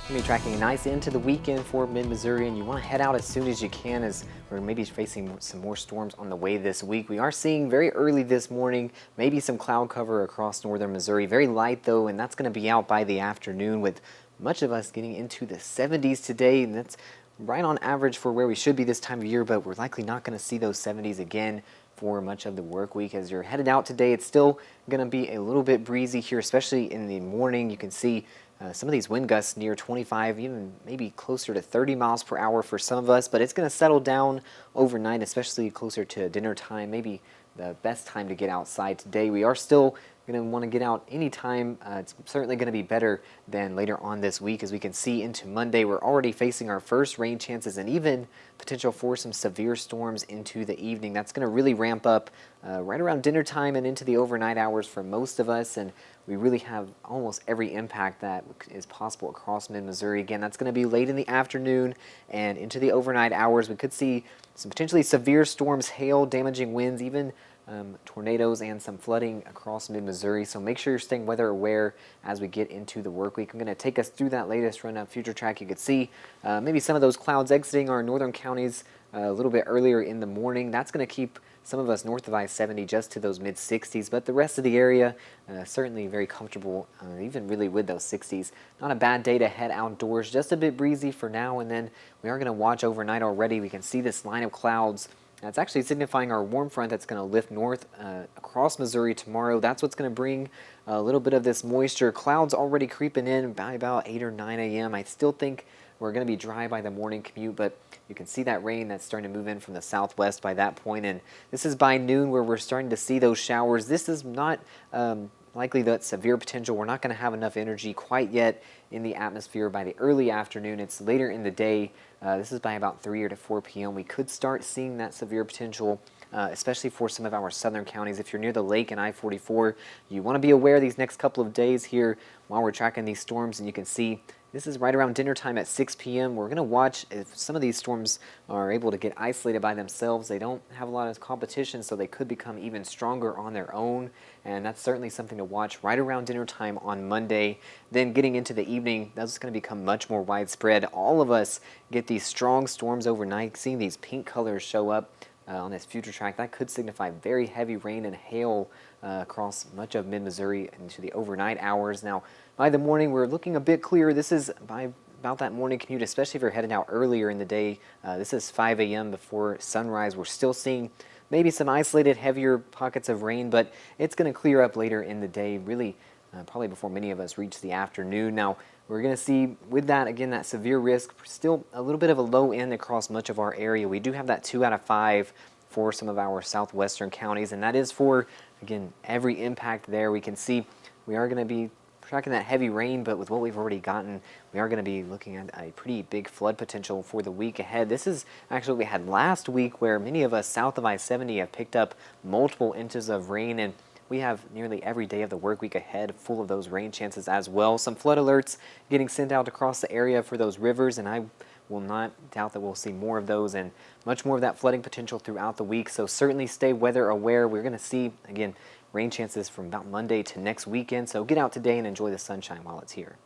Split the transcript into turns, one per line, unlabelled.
Going to be tracking a nice into the weekend for mid-Missouri, and you want to head out as soon as you can as we're maybe facing some more storms on the way this week. We are seeing very early this morning, maybe some cloud cover across northern Missouri. Very light though, and that's going to be out by the afternoon with much of us getting into the 70s today, and that's right on average for where we should be this time of year, but we're likely not going to see those 70s again for much of the work week. As you're headed out today, it's still going to be a little bit breezy here, especially in the morning. You can see some of these wind gusts near 25, even maybe closer to 30 miles per hour for some of us, but it's going to settle down overnight, especially closer to dinner time, maybe the best time to get outside today. We are still going to want to get out anytime. It's certainly going to be better than later on this week. As we can see into Monday, we're already facing our first rain chances and even potential for some severe storms into the evening. That's going to really ramp up right around dinner time and into the overnight hours for most of us, and we really have almost every impact that is possible across mid-Missouri. Again, that's going to be late in the afternoon and into the overnight hours. We could see some potentially severe storms, hail, damaging winds, even tornadoes and some flooding across mid-Missouri. So make sure you're staying weather aware as we get into the work week. I'm going to take us through that latest run of Future Track. You could see maybe some of those clouds exiting our northern counties a little bit earlier in the morning. That's going to keep some of us north of I-70 just to those mid-60s, but the rest of the area certainly very comfortable, even really with those 60s. Not a bad day to head outdoors, just a bit breezy for now, and then we are going to watch overnight already. We can see this line of clouds. That's actually signifying our warm front that's going to lift north across Missouri tomorrow. That's what's going to bring a little bit of this moisture. Clouds already creeping in by about 8 or 9 a.m. I still think we're going to be dry by the morning commute, but you can see that rain that's starting to move in from the southwest by that point, and this is by noon where we're starting to see those showers. This is not likely that severe potential. We're not going to have enough energy quite yet in the atmosphere by the early afternoon. It's later in the day. This is by about 3 or to 4 p.m. We could start seeing that severe potential, especially for some of our southern counties. If you're near the lake and I-44, you want to be aware these next couple of days here while we're tracking these storms, and you can see this is right around dinner time at 6 p.m. We're going to watch if some of these storms are able to get isolated by themselves. They don't have a lot of competition, so they could become even stronger on their own, and that's certainly something to watch right around dinner time on Monday. Then getting into the evening, that's going to become much more widespread. All of us get these strong storms overnight. Seeing these pink colors show up on this future track, that could signify very heavy rain and hail across much of mid-Missouri into the overnight hours. Now, by the morning, we're looking a bit clearer. This is by about that morning commute, especially if you're heading out earlier in the day. This is 5 a.m. before sunrise. We're still seeing maybe some isolated, heavier pockets of rain, but it's going to clear up later in the day, really probably before many of us reach the afternoon. Now, we're going to see with that, again, that severe risk, still a little bit of a low end across much of our area. We do have that 2 out of 5 for some of our southwestern counties, and that is for, again, every impact there. We can see we are going to be tracking that heavy rain, but with what we've already gotten, we are going to be looking at a pretty big flood potential for the week ahead. This is actually what we had last week, where many of us south of I-70 have picked up multiple inches of rain, and we have nearly every day of the work week ahead full of those rain chances as well. Some flood alerts getting sent out across the area for those rivers, and I will not doubt that we'll see more of those and much more of that flooding potential throughout the week. So certainly stay weather aware. We're going to see, again, rain chances from about Monday to next weekend. So get out today and enjoy the sunshine while it's here.